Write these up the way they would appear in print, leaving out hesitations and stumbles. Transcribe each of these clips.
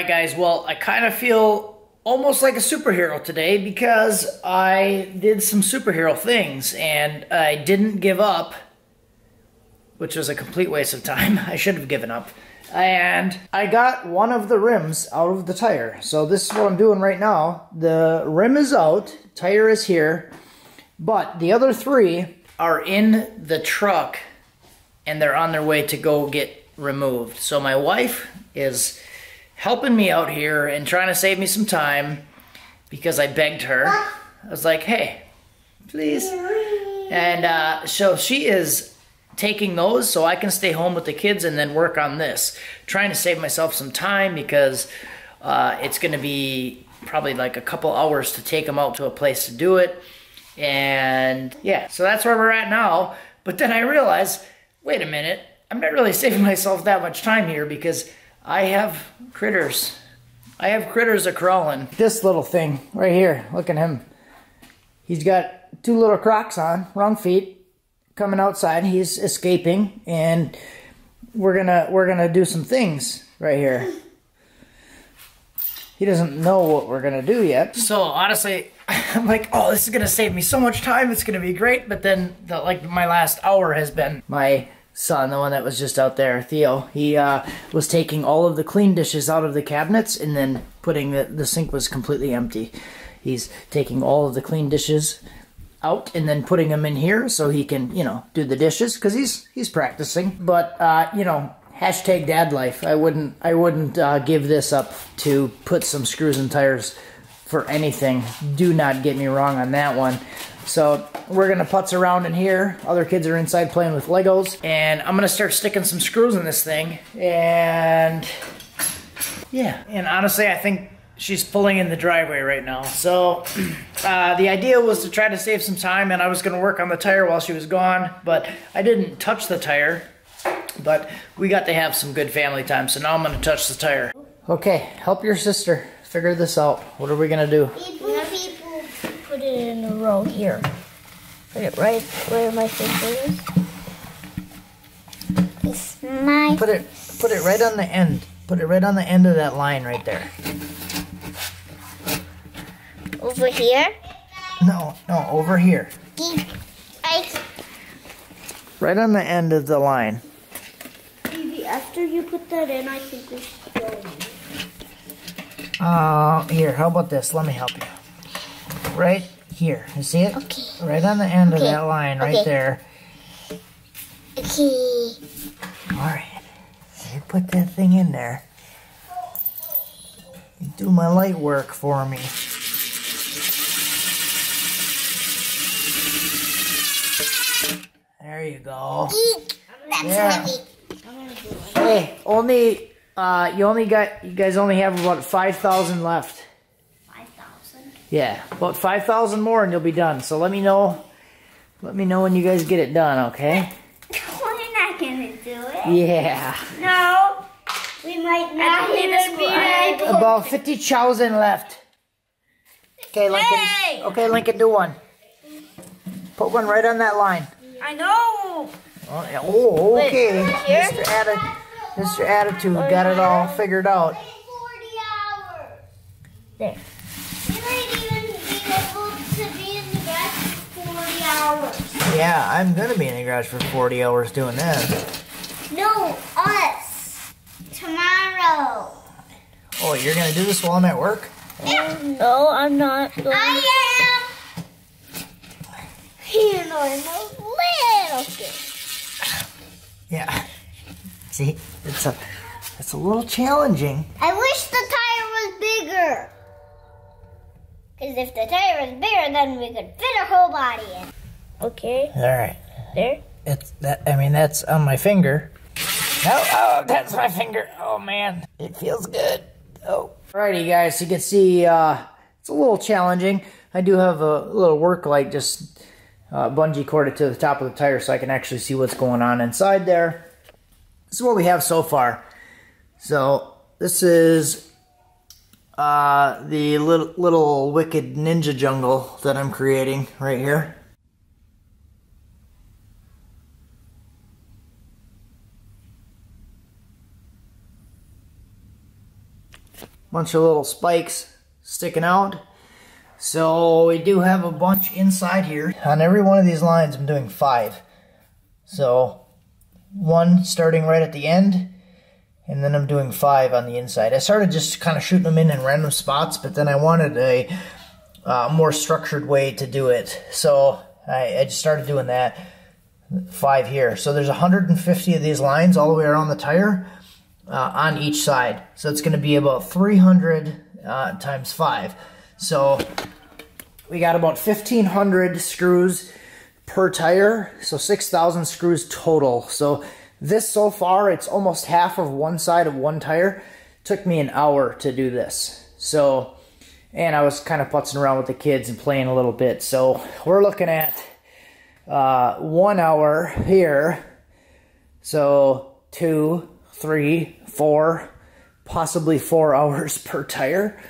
Alright guys, well I kind of feel almost like a superhero today because I did some superhero things and I didn't give up, which was a complete waste of time. I should have given up. And I got one of the rims out of the tire. So this is what I'm doing right now. The rim is out, tire is here, but the other three are in the truck and they're on their way to go get removed. So my wife is helping me out here and trying to save me some time because I begged her. I was like, hey, please. And so she is taking those so I can stay home with the kids and then work on this. Trying to save myself some time because it's going to be probably like a couple hours to take them out to a place to do it. And yeah, so that's where we're at now. But then I realized, wait a minute, I'm not really saving myself that much time here because I have critters. I have critters a-crawling. This little thing right here, look at him. He's got two little Crocs on, wrong feet, coming outside. He's escaping, and we're gonna do some things right here. He doesn't know what we're gonna do yet. So honestly, I'm like, oh, this is gonna save me so much time. It's gonna be great. But then, my last hour has been my son, the one that was just out there, Theo, he was taking all of the clean dishes out of the cabinets and then putting the sink was completely empty. He's taking all of the clean dishes out and then putting them in here so he can, you know, do the dishes because he's practicing. But you know, hashtag dad life. I wouldn't give this up to put some screws and tires for anything. Do not get me wrong on that one. So we're gonna putz around in here. Other kids are inside playing with Legos, and I'm gonna start sticking some screws in this thing. And yeah, and honestly, I think she's pulling in the driveway right now. So the idea was to try to save some time, and I was gonna work on the tire while she was gone, but I didn't touch the tire. But we got to have some good family time, so now I'm gonna touch the tire. Okay, help your sister figure this out. What are we gonna do? Put it in a row here. Put it right where my finger is. It's my... Put it right on the end. Put it right on the end of that line right there. Over here? No, over here. Right on the end of the line. Maybe after you put that in, I think we should go. Here, how about this? Let me help you. Right here. You see it? Okay. Right on the end of that line, right there. Okay. Alright. You put that thing in there. You do my light work for me. There you go. That's Yeah. heavy. Hey, you guys only have about 5,000 left. 5,000? Yeah, about 5,000 more and you'll be done. So let me know when you guys get it done, okay? We're not gonna do it. Yeah. No. We might not even be able. About 50,000 left. Okay, Lincoln. Hey! Okay, Lincoln, do one. Put one right on that line. I know. Oh, yeah. Oh, okay. Wait, here? Mr. Attitude got it all figured out. 40 hours. There. You might even be able to be in the garage for 40 hours. Yeah, I'm gonna be in the garage for 40 hours doing that. No, us. Tomorrow. Oh, you're gonna do this while I'm at work? No, I'm not. I am. You know, I'm a little scared. Yeah. See, it's a little challenging. I wish the tire was bigger. Because if the tire was bigger, then we could fit our whole body in. Okay. All right. There. That's on my finger. No, oh, that's my finger. Oh man, it feels good. Oh. Alrighty, guys. You can see it's a little challenging. I do have a little work light just bungee corded to the top of the tire so I can actually see what's going on inside there. This is what we have so far. So this is the little wicked ninja jungle that I'm creating right here. bunch of little spikes sticking out. So we do have a bunch inside here. On every one of these lines, I'm doing 5. So 1 starting right at the end, and then I'm doing 5 on the inside. I started just kind of shooting them in random spots, but then I wanted a more structured way to do it. So I just started doing that. 5 here. So there's 150 of these lines all the way around the tire on each side. So it's going to be about 300 times 5. So we got about 1,500 screws per tire, so 6,000 screws total. So this so far, it's almost half of one side of one tire. Took me an hour to do this. So, and I was kind of putzing around with the kids and playing a little bit. So we're looking at 1 hour here. So 2, 3, 4, possibly 4 hours per tire.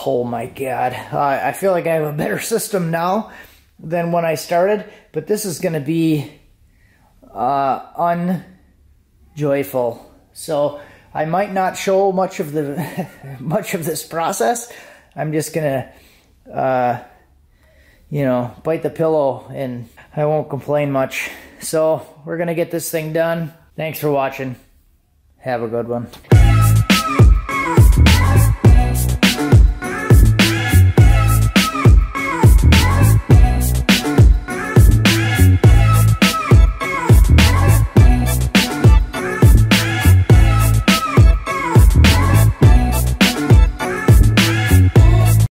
Oh my God. I feel like I have a better system now than when I started, but this is going to be unjoyful. So I might not show much of the much of this process. I'm just going to you know, bite the pillow and I won't complain much. So we're going to get this thing done. Thanks for watching. Have a good one.